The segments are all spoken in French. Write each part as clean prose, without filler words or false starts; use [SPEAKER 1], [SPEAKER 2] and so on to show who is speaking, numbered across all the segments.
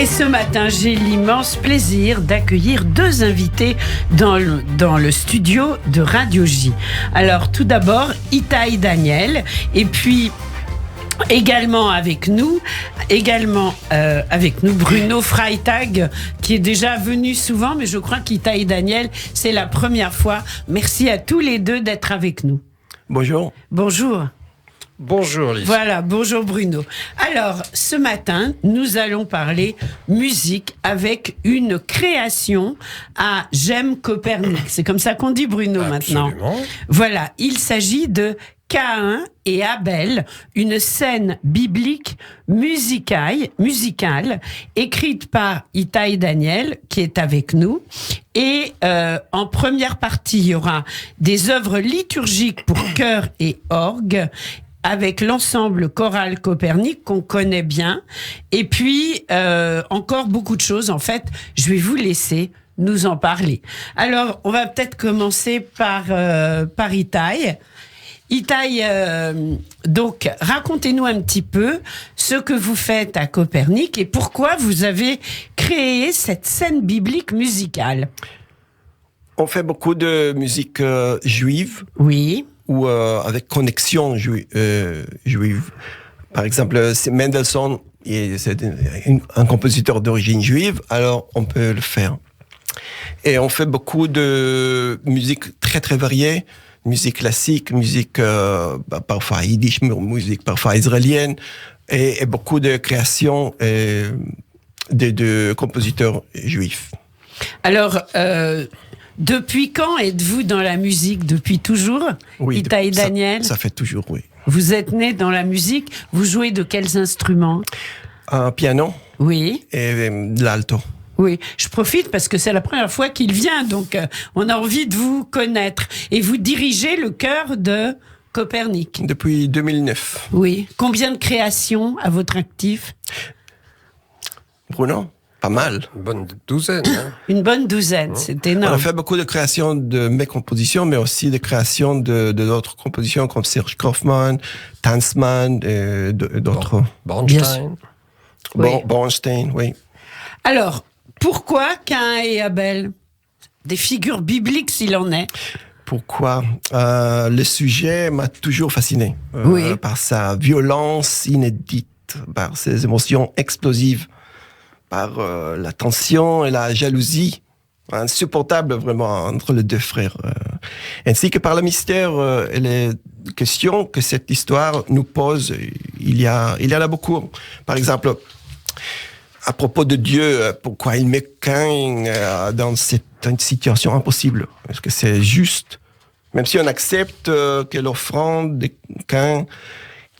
[SPEAKER 1] ce matin, j'ai l'immense plaisir d'accueillir deux invités dans le studio de Radio J. Alors, tout d'abord, Itai Daniel, et puis également avec nous, Bruno Freitag, qui est déjà venu souvent, mais je crois qu'Itai Daniel, c'est la première fois. Merci à tous les deux d'être avec nous.
[SPEAKER 2] Bonjour.
[SPEAKER 1] Bonjour.
[SPEAKER 3] Bonjour Lise.
[SPEAKER 1] Voilà, bonjour Bruno. Alors, ce matin, nous allons parler musique avec une création à J'aime Copernic. C'est comme ça qu'on dit Bruno maintenant. Voilà, il s'agit de Caïn et Abel, une scène biblique musicale écrite par Itai Daniel, qui est avec nous. Et en première partie, il y aura des œuvres liturgiques pour chœur et orgue, avec l'ensemble choral Copernic qu'on connaît bien. Et puis, encore beaucoup de choses. En fait, je vais vous laisser nous en parler. Alors, on va peut-être commencer par Itai. Itai, donc, racontez-nous un petit peu ce que vous faites à Copernic et pourquoi vous avez créé cette scène biblique musicale.
[SPEAKER 2] On fait beaucoup de musique juive.
[SPEAKER 1] Oui.
[SPEAKER 2] Ou avec connexion juive. Par exemple, c'est Mendelssohn, c'est un compositeur d'origine juive, alors on peut le faire. Et on fait beaucoup de musique très très variée, musique classique, musique parfois yiddish, musique parfois israélienne, et beaucoup de créations de compositeurs juifs.
[SPEAKER 1] Alors, depuis quand êtes-vous dans la musique? Depuis toujours?
[SPEAKER 2] Oui,
[SPEAKER 1] Itai Daniel?
[SPEAKER 2] Ça fait toujours, oui.
[SPEAKER 1] Vous êtes né dans la musique. Vous jouez de quels instruments?
[SPEAKER 2] Un piano.
[SPEAKER 1] Oui.
[SPEAKER 2] Et de l'alto.
[SPEAKER 1] Oui, je profite parce que c'est la première fois qu'il vient, donc on a envie de vous connaître. Et vous dirigez le chœur de Copernic.
[SPEAKER 2] Depuis 2009.
[SPEAKER 1] Oui. Combien de créations à votre actif?
[SPEAKER 2] Bruno? Pas mal.
[SPEAKER 3] Une bonne douzaine. Hein.
[SPEAKER 1] Une bonne douzaine, c'est énorme.
[SPEAKER 2] On a fait beaucoup de créations de mes compositions, mais aussi de créations de d'autres compositions comme Serge Kaufmann, Tanzmann et d'autres.
[SPEAKER 3] Bernstein.
[SPEAKER 1] Oui.
[SPEAKER 2] Bernstein, oui.
[SPEAKER 1] Alors, pourquoi Caïn et Abel? Des figures bibliques s'il en est.
[SPEAKER 2] Pourquoi? Le sujet m'a toujours fasciné.
[SPEAKER 1] Oui.
[SPEAKER 2] Par sa violence inédite, par ses émotions explosives, par la tension et la jalousie insupportable vraiment entre les deux frères, ainsi que par le mystère et les questions que cette histoire nous pose. Il y en a beaucoup. Par exemple, à propos de Dieu, pourquoi il met Caïn dans une situation impossible? Est-ce que c'est juste? Même si on accepte que l'offrande de Caïn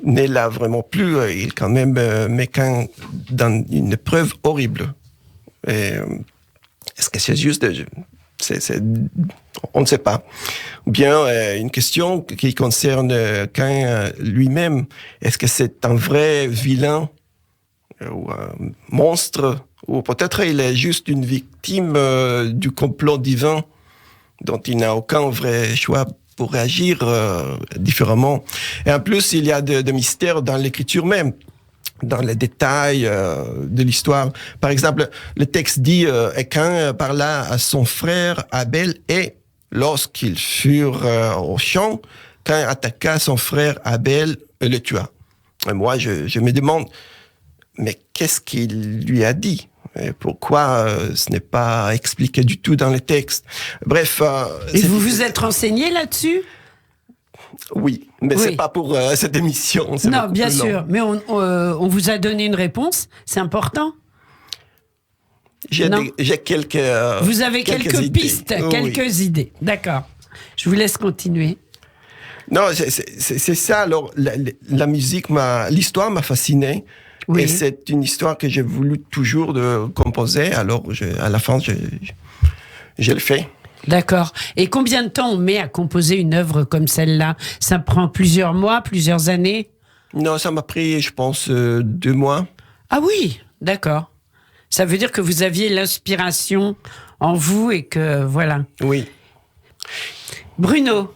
[SPEAKER 2] n'est là vraiment plus, il quand même met Caïn dans une épreuve horrible. Et, est-ce que c'est juste? On ne sait pas. Ou bien une question qui concerne Caïn lui-même. Est-ce que c'est un vrai vilain ou un monstre? Ou peut-être il est juste une victime du complot divin dont il n'a aucun vrai choix pour réagir différemment. Et en plus, il y a de mystères dans l'écriture même, dans les détails de l'histoire. Par exemple, le texte dit et Caïn parla à son frère Abel, et lorsqu'ils furent au champ, Caïn attaqua son frère Abel et le tua. Et moi, je me demande, mais qu'est-ce qu'il lui a dit? Et pourquoi ce n'est pas expliqué du tout dans les textes? Bref.
[SPEAKER 1] Et vous vous êtes renseigné là-dessus?
[SPEAKER 2] Oui, mais
[SPEAKER 1] oui.
[SPEAKER 2] C'est pas pour cette émission.
[SPEAKER 1] Non, bien sûr. Mais on vous a donné une réponse. C'est important.
[SPEAKER 2] J'ai quelques.
[SPEAKER 1] Vous avez quelques pistes, quelques idées. D'accord. Je vous laisse continuer.
[SPEAKER 2] Non, c'est ça. Alors, la musique l'histoire m'a fasciné. Oui. Et c'est une histoire que j'ai voulu toujours composer. Alors, à la fin, je le fais.
[SPEAKER 1] D'accord. Et combien de temps on met à composer une œuvre comme celle-là? Ça prend plusieurs mois, plusieurs années?
[SPEAKER 2] Non, ça m'a pris, je pense, 2 mois.
[SPEAKER 1] Ah oui, d'accord. Ça veut dire que vous aviez l'inspiration en vous et que, voilà.
[SPEAKER 2] Oui.
[SPEAKER 1] Bruno?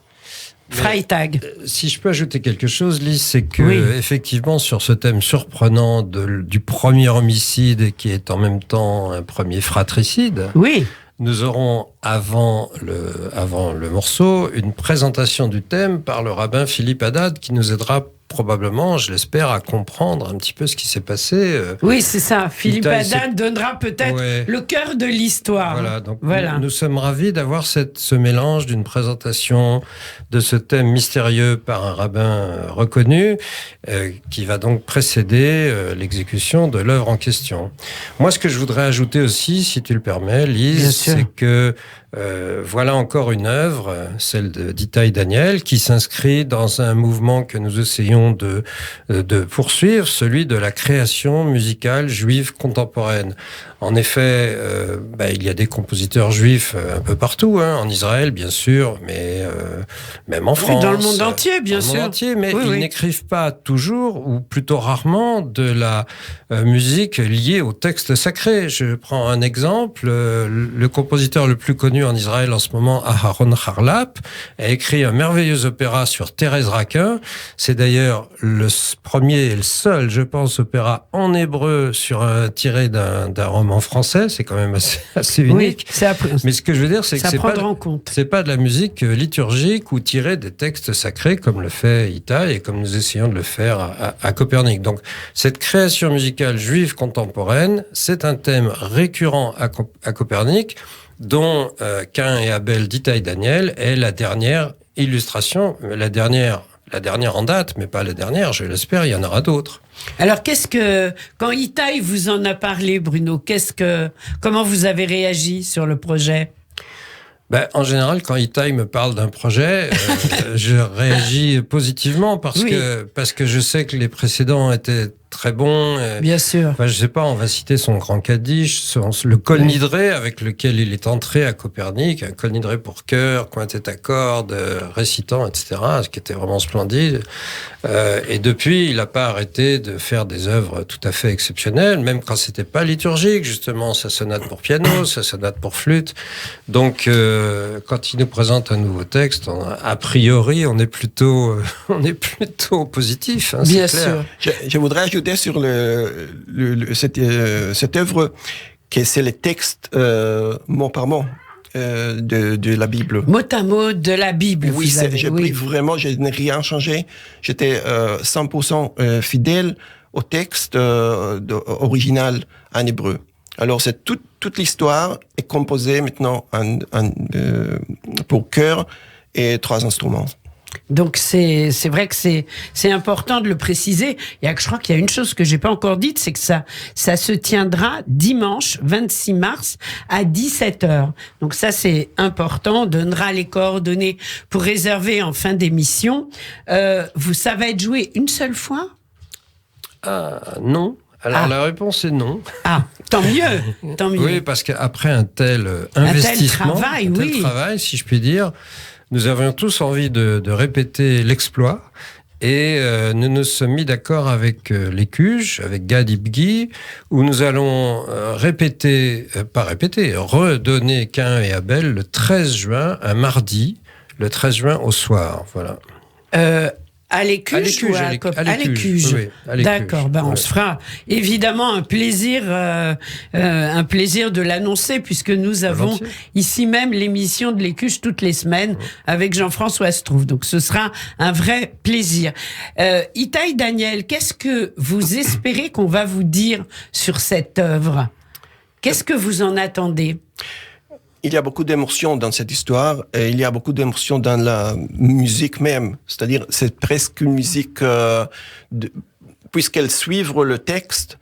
[SPEAKER 1] Freitag.
[SPEAKER 3] Si je peux ajouter quelque chose, Lise, c'est que effectivement, sur ce thème surprenant du premier homicide qui est en même temps un premier fratricide, nous aurons avant le morceau une présentation du thème par le rabbin Philippe Haddad qui nous aidera probablement, je l'espère, à comprendre un petit peu ce qui s'est passé.
[SPEAKER 1] Oui, c'est ça. Philippe Haddad donnera peut-être le cœur de l'histoire.
[SPEAKER 3] Voilà, donc nous sommes ravis d'avoir ce mélange d'une présentation de ce thème mystérieux par un rabbin reconnu qui va donc précéder l'exécution de l'œuvre en question. Moi, ce que je voudrais ajouter aussi, si tu le permets, Lise, c'est que voilà encore une œuvre, celle d'Itai Daniel, qui s'inscrit dans un mouvement que nous essayons de poursuivre, celui de la création musicale juive contemporaine. En effet, il y a des compositeurs juifs un peu partout, en Israël bien sûr, mais même en France.
[SPEAKER 1] Dans le monde entier, bien sûr.
[SPEAKER 3] Dans le monde entier, mais ils n'écrivent pas toujours, ou plutôt rarement, de la musique liée au texte sacré. Je prends un exemple. Le compositeur le plus connu en Israël en ce moment, Aharon Harlap, a écrit un merveilleux opéra sur Thérèse Raquin. C'est d'ailleurs le premier et le seul, je pense, opéra en hébreu tiré d'un roman français. C'est quand même assez unique. Mais ce que je veux dire, c'est que c'est pas de la musique liturgique ou tirée des textes sacrés comme le fait Itai et comme nous essayons de le faire à Copernic. Donc, cette création musicale juive contemporaine, c'est un thème récurrent à Copernic, dont Caïn et Abel d'Itai Daniel est la dernière illustration, la dernière en date, mais pas la dernière, je l'espère, il y en aura d'autres.
[SPEAKER 1] Alors, quand Itai vous en a parlé, Bruno, comment vous avez réagi sur le projet ?
[SPEAKER 3] En général, quand Itai me parle d'un projet, je réagis positivement parce que je sais que les précédents étaient très bon.
[SPEAKER 1] Bien sûr.
[SPEAKER 3] Je sais pas, on va citer son grand Kaddish, le Kol Nidré avec lequel il est entré à Copernic, un Kol Nidré pour chœur, quintet à cordes, récitant, etc., ce qui était vraiment splendide. Et depuis, il n'a pas arrêté de faire des œuvres tout à fait exceptionnelles, même quand c'était pas liturgique, justement, sa sonate pour piano, sa sonate pour flûte. Donc, quand il nous présente un nouveau texte, a priori, on est plutôt positif. Hein,
[SPEAKER 1] bien
[SPEAKER 3] sûr.
[SPEAKER 2] Je voudrais ajouter sur cette œuvre que c'est les textes mot par mot de la Bible.
[SPEAKER 1] Mot à mot de la Bible.
[SPEAKER 2] Oui, j'ai pris vraiment, je n'ai rien changé. J'étais 100% fidèle au texte original en hébreu. Alors, c'est toute l'histoire est composée maintenant pour chœur et 3 instruments.
[SPEAKER 1] Donc c'est vrai que c'est important de le préciser. Je crois qu'il y a une chose que j'ai pas encore dite, c'est que ça se tiendra dimanche 26 mars à 17h. Donc ça c'est important. On donnera les coordonnées pour réserver en fin d'émission. Ça va être joué une seule fois ?
[SPEAKER 3] Non. Alors la réponse est non.
[SPEAKER 1] Ah, tant mieux.
[SPEAKER 3] Oui, parce qu'après un tel investissement, un tel travail, si je puis dire, nous avions tous envie de répéter l'exploit et nous nous sommes mis d'accord avec les Cuges, avec Gad Ibgi, où nous allons redonner Caïn et Abel le 13 juin, un mardi, le 13 juin au soir. Voilà.
[SPEAKER 1] À l'Écuge ou à l'Écuge.
[SPEAKER 3] Oui, à l'Écuge.
[SPEAKER 1] D'accord, on se fera évidemment un plaisir de l'annoncer puisque nous avons ici même l'émission de l'Écuge toutes les semaines avec Jean-François Strouve. Donc ce sera un vrai plaisir. Itai Daniel, qu'est-ce que vous espérez qu'on va vous dire sur cette œuvre ? Qu'est-ce que vous en attendez ?
[SPEAKER 2] Il y a beaucoup d'émotions dans cette histoire et il y a beaucoup d'émotions dans la musique même. C'est-à-dire, c'est presque une musique, puisqu'elle suit le texte,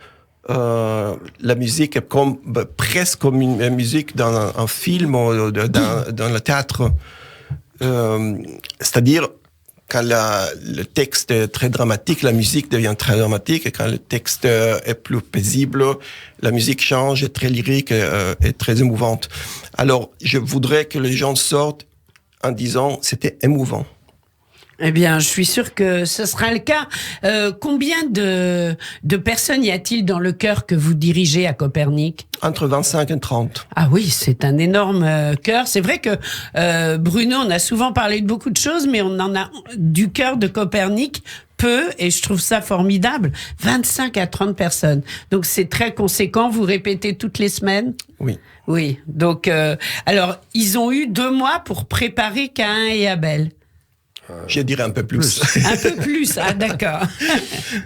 [SPEAKER 2] la musique est presque comme une musique dans un film ou dans le théâtre. C'est-à-dire, quand le texte est très dramatique, la musique devient très dramatique. Et quand le texte est plus paisible, la musique change, est très lyrique et très émouvante. Alors, je voudrais que les gens sortent en disant c'était émouvant.
[SPEAKER 1] Eh bien, je suis sûre que ce sera le cas. Combien de personnes y a-t-il dans le chœur que vous dirigez à Copernic ?
[SPEAKER 2] Entre 25 et 30.
[SPEAKER 1] Ah oui, c'est un énorme chœur. C'est vrai que Bruno, on a souvent parlé de beaucoup de choses, mais on en a du chœur de Copernic peu, et je trouve ça formidable. 25 à 30 personnes. Donc c'est très conséquent. Vous répétez toutes les semaines ?
[SPEAKER 2] Oui.
[SPEAKER 1] Oui. Donc, alors, ils ont eu 2 mois pour préparer Caïn et Abel.
[SPEAKER 2] Je dirais un peu plus.
[SPEAKER 1] Un peu plus, ah d'accord.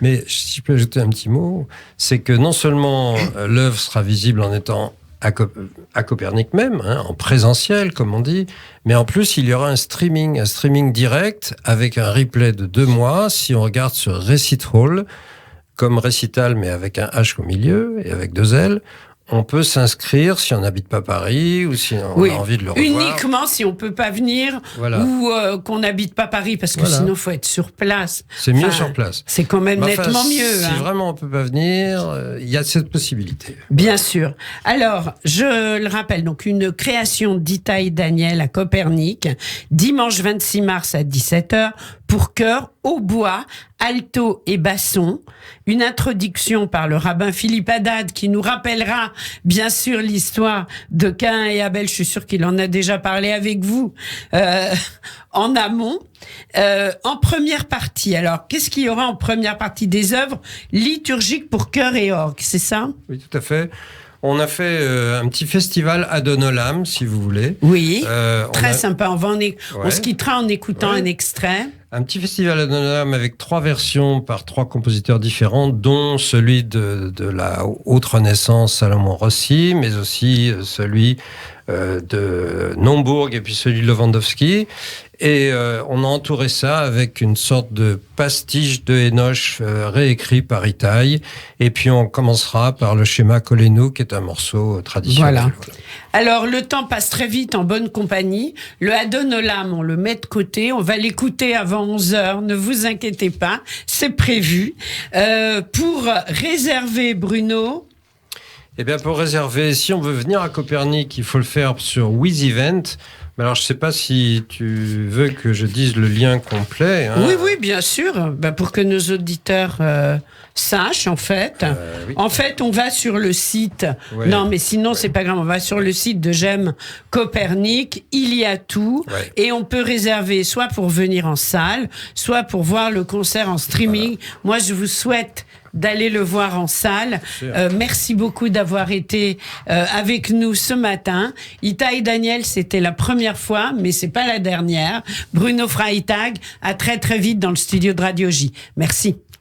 [SPEAKER 3] Mais si je peux ajouter un petit mot, c'est que non seulement l'œuvre sera visible en étant à Copernic même, en présentiel comme on dit, mais en plus il y aura un streaming direct avec un replay de 2 mois. Si on regarde sur Recit Hall, comme récital mais avec un H au milieu et avec 2 L, on peut s'inscrire si on n'habite pas Paris ou si on a envie de le revoir.
[SPEAKER 1] Uniquement si on peut pas venir ou qu'on n'habite pas Paris, parce que sinon il faut être sur place.
[SPEAKER 3] C'est mieux sur place.
[SPEAKER 1] C'est quand même nettement mieux.
[SPEAKER 3] Si vraiment on peut pas venir, il y a cette possibilité.
[SPEAKER 1] Bien sûr. Alors, je le rappelle, donc une création d'Itai Daniel à Copernic, dimanche 26 mars à 17h, pour chœur, hautbois, alto et basson. Une introduction par le rabbin Philippe Haddad qui nous rappellera bien sûr l'histoire de Caïn et Abel. Je suis sûre qu'il en a déjà parlé avec vous en amont. En première partie, alors qu'est-ce qu'il y aura en première partie ? Des œuvres liturgiques pour chœur et orgue, c'est ça ?
[SPEAKER 3] Oui, tout à fait. On a fait un petit festival Adonolam, si vous voulez.
[SPEAKER 1] Oui, très sympa. On se quittera en écoutant un extrait.
[SPEAKER 3] Un petit festival Adonolam avec 3 versions par 3 compositeurs différents, dont celui de la Haute Renaissance Salomon Rossi, mais aussi celui de Nombourg et puis celui de Lewandowski. Et on a entouré ça avec une sorte de pastiche de Enoch réécrit par Itai. Et puis on commencera par le schéma Kolenu, qui est un morceau traditionnel.
[SPEAKER 1] Voilà. Alors le temps passe très vite en bonne compagnie. Le Adonolam, on le met de côté. On va l'écouter avant 11h. Ne vous inquiétez pas, c'est prévu. Pour réserver, Bruno...
[SPEAKER 3] Eh bien, pour réserver, si on veut venir à Copernic, il faut le faire sur WizEvent. Mais alors, je ne sais pas si tu veux que je dise le lien complet.
[SPEAKER 1] Oui, bien sûr. Pour que nos auditeurs sachent, en fait.
[SPEAKER 3] Oui.
[SPEAKER 1] En fait, on va sur le site. Ouais. Non, mais sinon, c'est pas grave. On va sur le site de J'aime Copernic. Il y a tout. Ouais. Et on peut réserver soit pour venir en salle, soit pour voir le concert en streaming. Voilà. Moi, je vous souhaite d'aller le voir en salle. Merci beaucoup d'avoir été avec nous ce matin. Itai Daniel, c'était la première fois, mais c'est pas la dernière. Bruno Freitag, à très très vite dans le studio de Radio J. Merci.